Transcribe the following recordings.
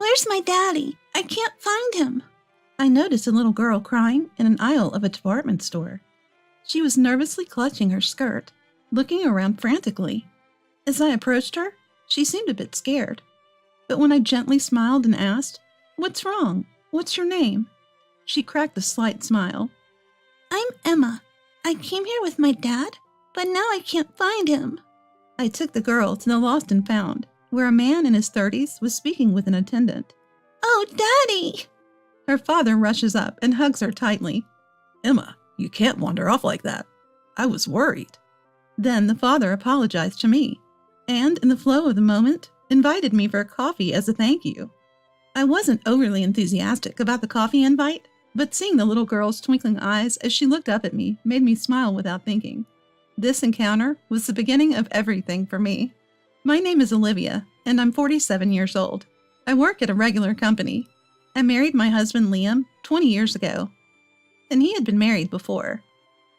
Where's my daddy? I can't find him. I noticed a little girl crying in an aisle of a department store. She was nervously clutching her skirt, looking around frantically. As I approached her, she seemed a bit scared. But when I gently smiled and asked, "What's wrong? What's your name?" she cracked a slight smile. "I'm Emma. I came here with my dad, but now I can't find him." I took the girl to the Lost and Found, where a man in his 30s was speaking with an attendant. "Oh, Daddy!" Her father rushes up and hugs her tightly. "Emma, you can't wander off like that. I was worried." Then the father apologized to me, and in the flow of the moment, invited me for a coffee as a thank you. I wasn't overly enthusiastic about the coffee invite, but seeing the little girl's twinkling eyes as she looked up at me made me smile without thinking. This encounter was the beginning of everything for me. My name is Olivia, and I'm 47 years old. I work at a regular company. I married my husband Liam 20 years ago, and he had been married before.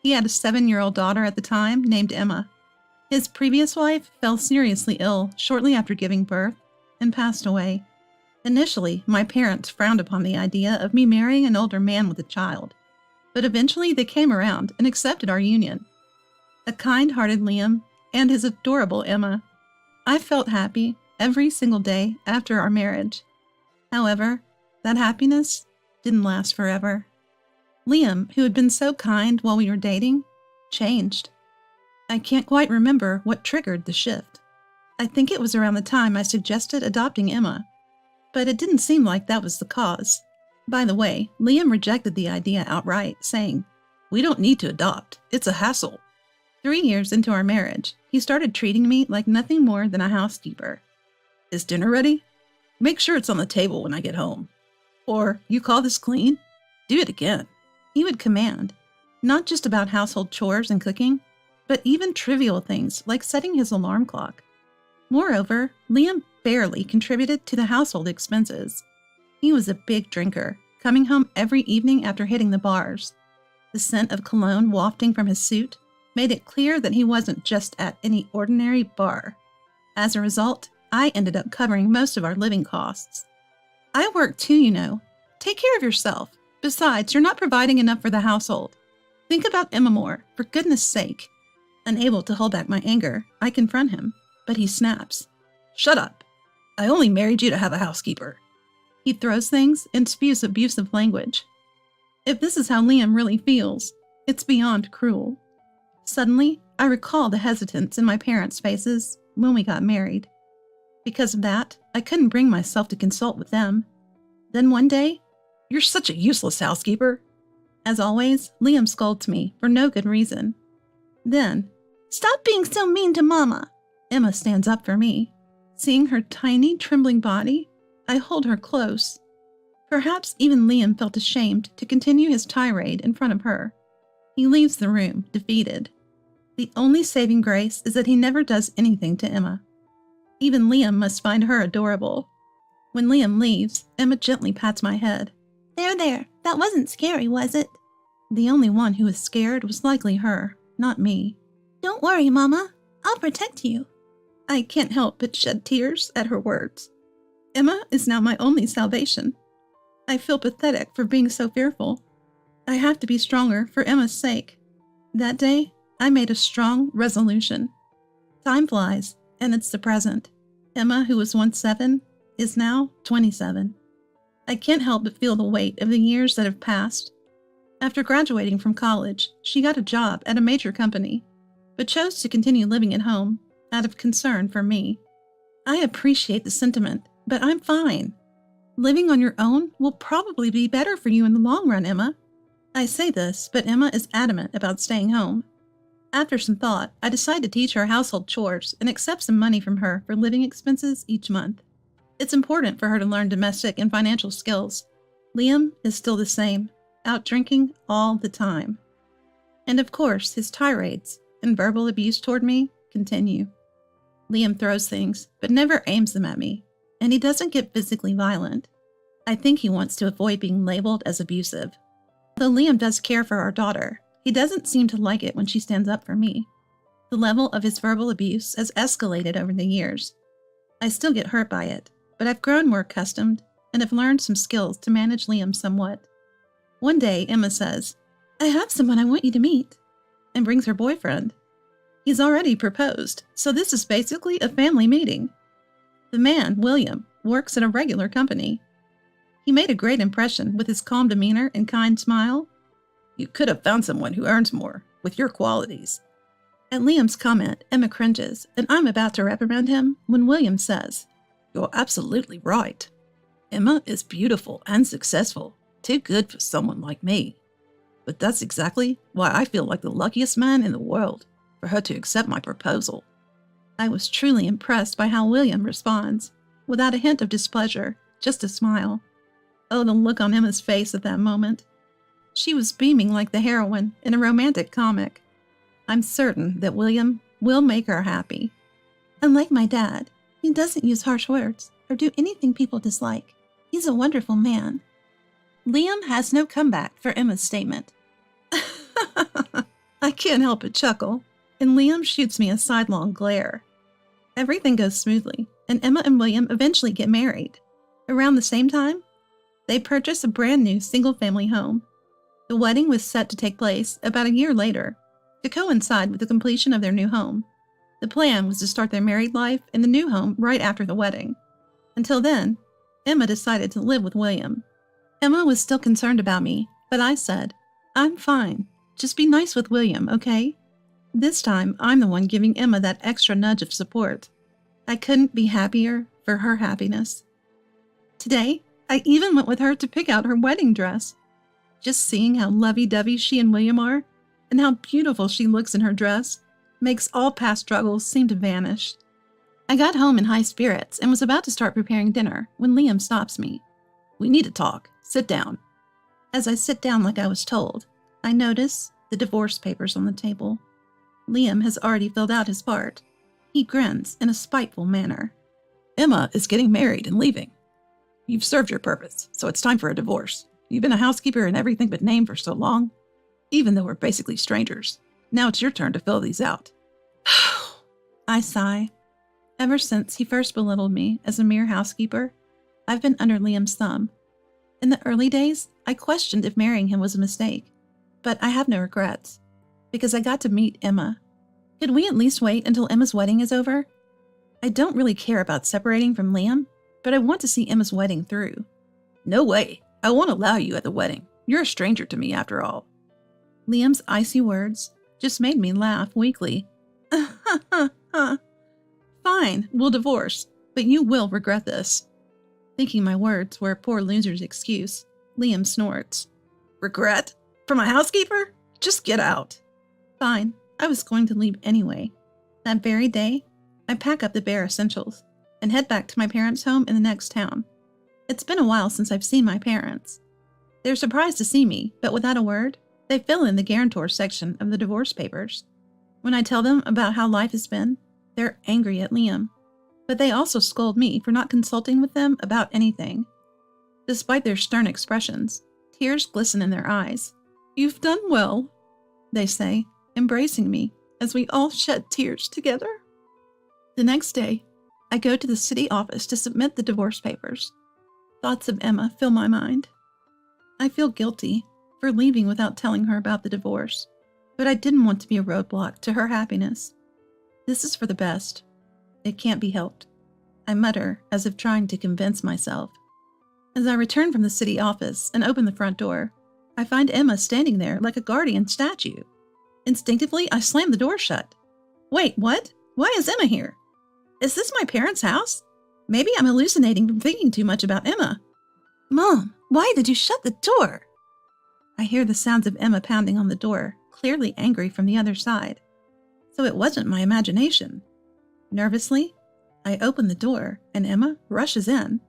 He had a 7-year-old daughter at the time named Emma. His previous wife fell seriously ill shortly after giving birth and passed away. Initially, my parents frowned upon the idea of me marrying an older man with a child, but eventually they came around and accepted our union. A kind-hearted Liam and his adorable Emma. I felt happy every single day after our marriage. However, that happiness didn't last forever. Liam, who had been so kind while we were dating, changed. I can't quite remember what triggered the shift. I think it was around the time I suggested adopting Emma, but it didn't seem like that was the cause. By the way, Liam rejected the idea outright, saying, "We don't need to adopt. It's a hassle." 3 years into our marriage, he started treating me like nothing more than a housekeeper. "Is dinner ready? Make sure it's on the table when I get home." Or, "You call this clean? Do it again." He would command, not just about household chores and cooking, but even trivial things like setting his alarm clock. Moreover, Liam barely contributed to the household expenses. He was a big drinker, coming home every evening after hitting the bars. The scent of cologne wafting from his suit made it clear that he wasn't just at any ordinary bar. As a result, I ended up covering most of our living costs. I work too, you know. Take care of yourself. Besides, you're not providing enough for the household. Think about Emma more, for goodness sake. Unable to hold back my anger, I confront him, but he snaps. "Shut up. I only married you to have a housekeeper." He throws things and spews abusive language. If this is how Liam really feels, it's beyond cruel. Suddenly, I recall the hesitance in my parents' faces when we got married. Because of that, I couldn't bring myself to consult with them. Then one day, "You're such a useless housekeeper." As always, Liam scolds me for no good reason. Then, "Stop being so mean to Mama." Emma stands up for me. Seeing her tiny, trembling body, I hold her close. Perhaps even Liam felt ashamed to continue his tirade in front of her. He leaves the room, defeated. The only saving grace is that he never does anything to Emma. Even Liam must find her adorable. When Liam leaves, Emma gently pats my head. There, that wasn't scary, was it?" The only one who was scared was likely her, not me. "Don't worry, Mama. I'll protect you." I can't help but shed tears at her words. Emma is now my only salvation. I feel pathetic for being so fearful. I have to be stronger for Emma's sake. That day, I made a strong resolution. Time flies, and it's the present. Emma, who was once 7, is now 27. I can't help but feel the weight of the years that have passed. After graduating from college, she got a job at a major company, but chose to continue living at home out of concern for me. I appreciate the sentiment, but I'm fine. Living on your own will probably be better for you in the long run, Emma. I say this, but Emma is adamant about staying home. After some thought, I decide to teach her household chores and accept some money from her for living expenses each month. It's important for her to learn domestic and financial skills. Liam is still the same, out drinking all the time. And of course, his tirades and verbal abuse toward me continue. Liam throws things, but never aims them at me, and he doesn't get physically violent. I think he wants to avoid being labeled as abusive. Though Liam does care for our daughter, he doesn't seem to like it when she stands up for me. The level of his verbal abuse has escalated over the years. I still get hurt by it, but I've grown more accustomed and have learned some skills to manage Liam somewhat. One day, Emma says, "I have someone I want you to meet," and brings her boyfriend. He's already proposed, so this is basically a family meeting. The man, William, works at a regular company. He made a great impression with his calm demeanor and kind smile. "You could have found someone who earns more, with your qualities." At Liam's comment, Emma cringes, and I'm about to reprimand him when William says, "You're absolutely right. Emma is beautiful and successful, too good for someone like me. But that's exactly why I feel like the luckiest man in the world for her to accept my proposal." I was truly impressed by how William responds, without a hint of displeasure, just a smile. Oh, the look on Emma's face at that moment. She was beaming like the heroine in a romantic comic. I'm certain that William will make her happy. Unlike my dad, he doesn't use harsh words or do anything people dislike. He's a wonderful man. Liam has no comeback for Emma's statement. I can't help but chuckle, and Liam shoots me a sidelong glare. Everything goes smoothly, and Emma and William eventually get married. Around the same time, they purchase a brand new single-family home. The wedding was set to take place about a year later, to coincide with the completion of their new home. The plan was to start their married life in the new home right after the wedding. Until then, Emma decided to live with William. Emma was still concerned about me, but I said, "I'm fine. Just be nice with William, okay?" This time, I'm the one giving Emma that extra nudge of support. I couldn't be happier for her happiness. Today, I even went with her to pick out her wedding dress. Just seeing how lovey-dovey she and William are, and how beautiful she looks in her dress, makes all past struggles seem to vanish. I got home in high spirits and was about to start preparing dinner when Liam stops me. "We need to talk. Sit down." As I sit down like I was told, I notice the divorce papers on the table. Liam has already filled out his part. He grins in a spiteful manner. "Emma is getting married and leaving. You've served your purpose, so it's time for a divorce. You've been a housekeeper in everything but name for so long. Even though we're basically strangers, now it's your turn to fill these out." I sigh. Ever since he first belittled me as a mere housekeeper, I've been under Liam's thumb. In the early days, I questioned if marrying him was a mistake, but I have no regrets, because I got to meet Emma. Could we at least wait until Emma's wedding is over? I don't really care about separating from Liam, but I want to see Emma's wedding through. "No way. I won't allow you at the wedding. You're a stranger to me after all." Liam's icy words just made me laugh weakly. "Fine, we'll divorce, but you will regret this." Thinking my words were a poor loser's excuse, Liam snorts. "Regret? From a housekeeper? Just get out." Fine, I was going to leave anyway. That very day, I pack up the bare essentials and head back to my parents' home in the next town. It's been a while since I've seen my parents. They're surprised to see me, but without a word, they fill in the guarantor section of the divorce papers. When I tell them about how life has been, they're angry at Liam, but they also scold me for not consulting with them about anything. Despite their stern expressions, tears glisten in their eyes. "You've done well," they say, embracing me as we all shed tears together. The next day, I go to the city office to submit the divorce papers. Thoughts of Emma fill my mind. I feel guilty for leaving without telling her about the divorce, but I didn't want to be a roadblock to her happiness. This is for the best. It can't be helped, I mutter as if trying to convince myself. As I return from the city office and open the front door, I find Emma standing there like a guardian statue. Instinctively, I slam the door shut. Wait, what? Why is Emma here? Is this my parents' house? Maybe I'm hallucinating from thinking too much about Emma. Mom, why did you shut the door? I hear the sounds of Emma pounding on the door, clearly angry from the other side. So it wasn't my imagination. Nervously, I open the door and Emma rushes in.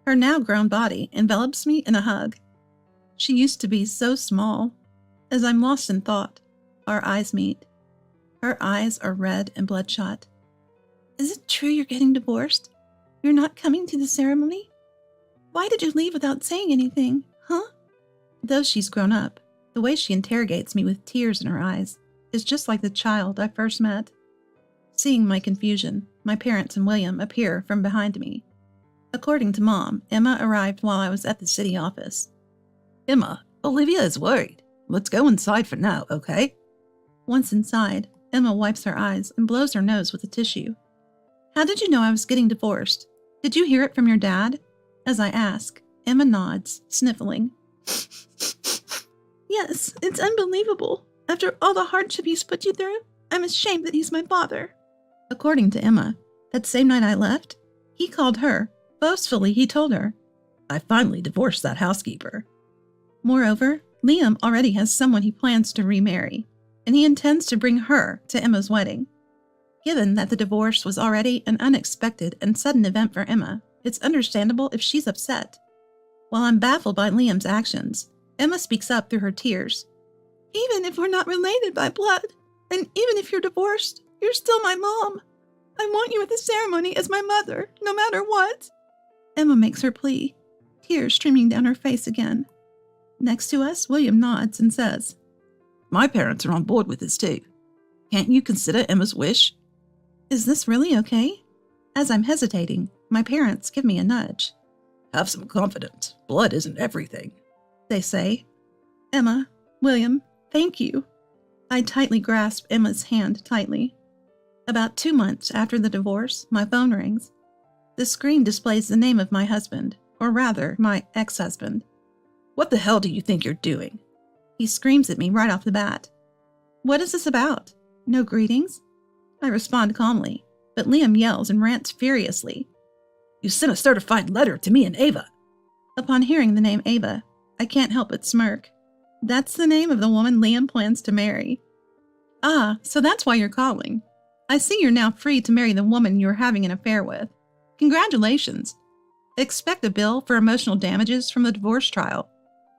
Her now grown body envelops me in a hug. She used to be so small. As I'm lost in thought, our eyes meet. Her eyes are red and bloodshot. Is it true you're getting divorced? You're not coming to the ceremony? Why did you leave without saying anything, huh? Though she's grown up, the way she interrogates me with tears in her eyes is just like the child I first met. Seeing my confusion, my parents and William appear from behind me. According to Mom, Emma arrived while I was at the city office. Emma, Olivia is worried. Let's go inside for now, okay? Once inside, Emma wipes her eyes and blows her nose with a tissue. How did you know I was getting divorced? Did you hear it from your dad? As I ask, Emma nods, sniffling. Yes, it's unbelievable. After all the hardship he's put you through, I'm ashamed that he's my father. According to Emma, that same night I left, he called her. Boastfully, he told her, I finally divorced that housekeeper. Moreover, Liam already has someone he plans to remarry, and he intends to bring her to Emma's wedding. Given that the divorce was already an unexpected and sudden event for Emma, it's understandable if she's upset. While I'm baffled by Liam's actions, Emma speaks up through her tears. Even if we're not related by blood, and even if you're divorced, you're still my mom. I want you at the ceremony as my mother, no matter what. Emma makes her plea, tears streaming down her face again. Next to us, William nods and says, My parents are on board with this too. Can't you consider Emma's wish? Is this really okay? As I'm hesitating, my parents give me a nudge. Have some confidence. Blood isn't everything, they say. Emma, William, thank you. I tightly grasp Emma's hand tightly. About 2 months after the divorce, my phone rings. The screen displays the name of my husband, or rather, my ex-husband. What the hell do you think you're doing? He screams at me right off the bat. What is this about? No greetings? I respond calmly, but Liam yells and rants furiously. You sent a certified letter to me and Ava. Upon hearing the name Ava, I can't help but smirk. That's the name of the woman Liam plans to marry. Ah, so that's why you're calling. I see you're now free to marry the woman you're having an affair with. Congratulations. Expect a bill for emotional damages from the divorce trial.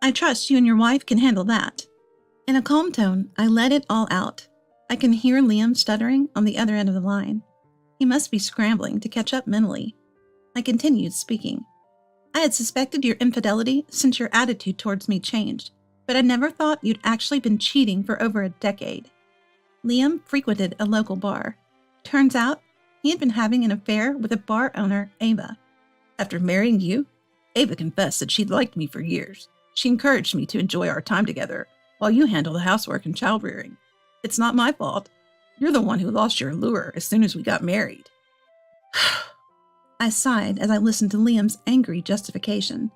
I trust you and your wife can handle that. In a calm tone, I let it all out. I can hear Liam stuttering on the other end of the line. He must be scrambling to catch up mentally. I continued speaking. I had suspected your infidelity since your attitude towards me changed, but I never thought you'd actually been cheating for over a decade. Liam frequented a local bar. Turns out, he had been having an affair with a bar owner, Ava. After marrying you, Ava confessed that she'd liked me for years. She encouraged me to enjoy our time together while you handle the housework and child rearing. It's not my fault. You're the one who lost your allure as soon as we got married. I sighed as I listened to Liam's angry justification.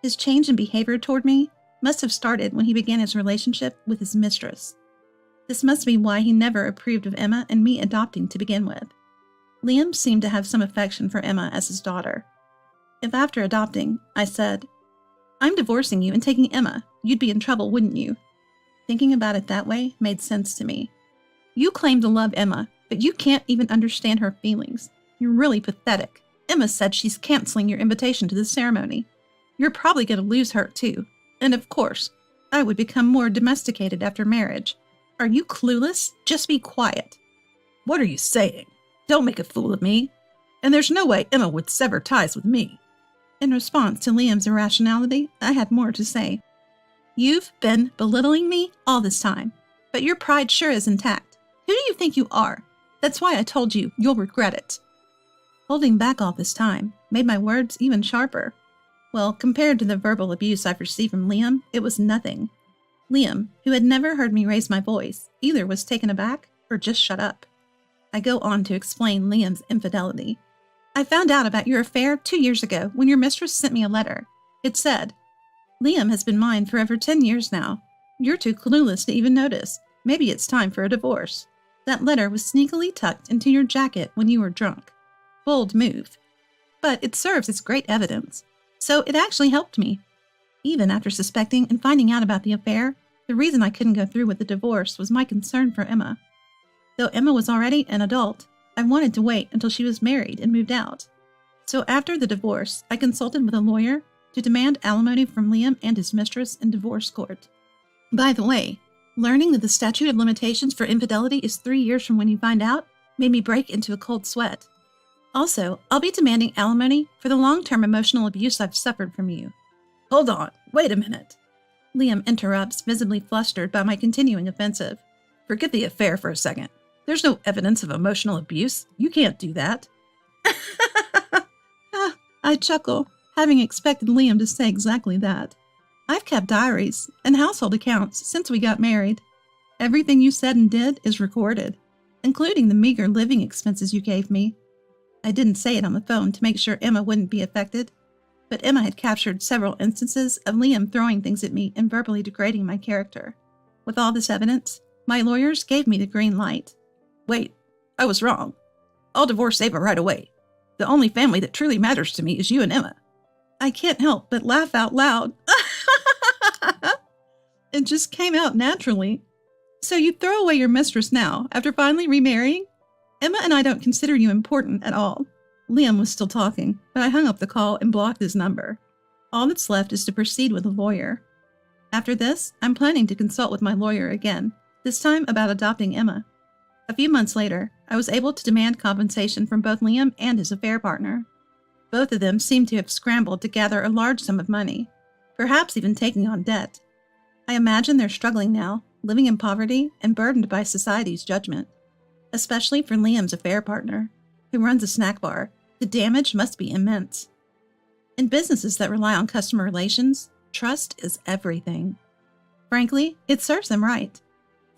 His change in behavior toward me must have started when he began his relationship with his mistress. This must be why he never approved of Emma and me adopting to begin with. Liam seemed to have some affection for Emma as his daughter. If after adopting, I said, I'm divorcing you and taking Emma, you'd be in trouble, wouldn't you? Thinking about it that way made sense to me. You claim to love Emma, but you can't even understand her feelings. You're really pathetic. Emma said she's canceling your invitation to the ceremony. You're probably going to lose her too. And of course, I would become more domesticated after marriage. Are you clueless? Just be quiet. What are you saying? Don't make a fool of me. And there's no way Emma would sever ties with me. In response to Liam's irrationality, I had more to say. You've been belittling me all this time, but your pride sure is intact. Who do you think you are? That's why I told you you'll regret it. Holding back all this time made my words even sharper. Well, compared to the verbal abuse I've received from Liam, it was nothing. Liam, who had never heard me raise my voice, either was taken aback or just shut up. I go on to explain Liam's infidelity. I found out about your affair 2 years ago when your mistress sent me a letter. It said, Liam has been mine for over 10 years now. You're too clueless to even notice. Maybe it's time for a divorce. That letter was sneakily tucked into your jacket when you were drunk. Bold move. But it serves as great evidence. So it actually helped me. Even after suspecting and finding out about the affair, the reason I couldn't go through with the divorce was my concern for Emma. Though Emma was already an adult, I wanted to wait until she was married and moved out. So after the divorce, I consulted with a lawyer to demand alimony from Liam and his mistress in divorce court. By the way, learning that the statute of limitations for infidelity is 3 years from when you find out made me break into a cold sweat. Also, I'll be demanding alimony for the long-term emotional abuse I've suffered from you. Hold on, wait a minute. Liam interrupts, visibly flustered by my continuing offensive. Forget the affair for a second. There's no evidence of emotional abuse. You can't do that. I chuckle, having expected Liam to say exactly that. I've kept diaries and household accounts since we got married. Everything you said and did is recorded, including the meager living expenses you gave me. I didn't say it on the phone to make sure Emma wouldn't be affected, but Emma had captured several instances of Liam throwing things at me and verbally degrading my character. With all this evidence, my lawyers gave me the green light. Wait, I was wrong. I'll divorce Ava right away. The only family that truly matters to me is you and Emma. I can't help but laugh out loud. It just came out naturally. So you throw away your mistress now, after finally remarrying? Emma and I don't consider you important at all. Liam was still talking, but I hung up the call and blocked his number. All that's left is to proceed with a lawyer. After this, I'm planning to consult with my lawyer again, this time about adopting Emma. A few months later, I was able to demand compensation from both Liam and his affair partner. Both of them seem to have scrambled to gather a large sum of money, perhaps even taking on debt. I imagine they're struggling now, living in poverty and burdened by society's judgment. Especially for Liam's affair partner, who runs a snack bar, the damage must be immense. In businesses that rely on customer relations, trust is everything. Frankly, it serves them right.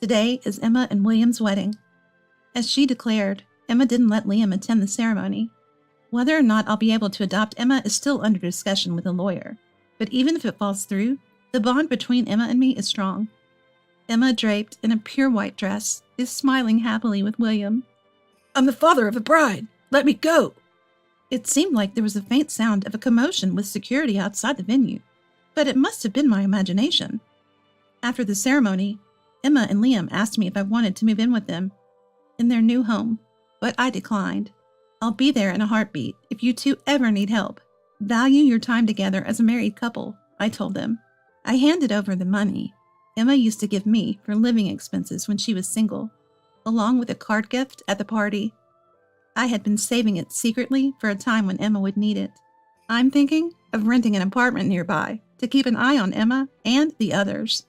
Today is Emma and William's wedding. As she declared, Emma didn't let Liam attend the ceremony. Whether or not I'll be able to adopt Emma is still under discussion with a lawyer, but even if it falls through, the bond between Emma and me is strong. Emma, draped in a pure white dress, is smiling happily with William. I'm the father of a bride. Let me go. It seemed like there was a faint sound of a commotion with security outside the venue, but it must have been my imagination. After the ceremony, Emma and Liam asked me if I wanted to move in with them in their new home, but I declined. I'll be there in a heartbeat if you two ever need help. Value your time together as a married couple, I told them. I handed over the money Emma used to give me for living expenses when she was single, along with a card gift at the party. I had been saving it secretly for a time when Emma would need it. I'm thinking of renting an apartment nearby to keep an eye on Emma and the others.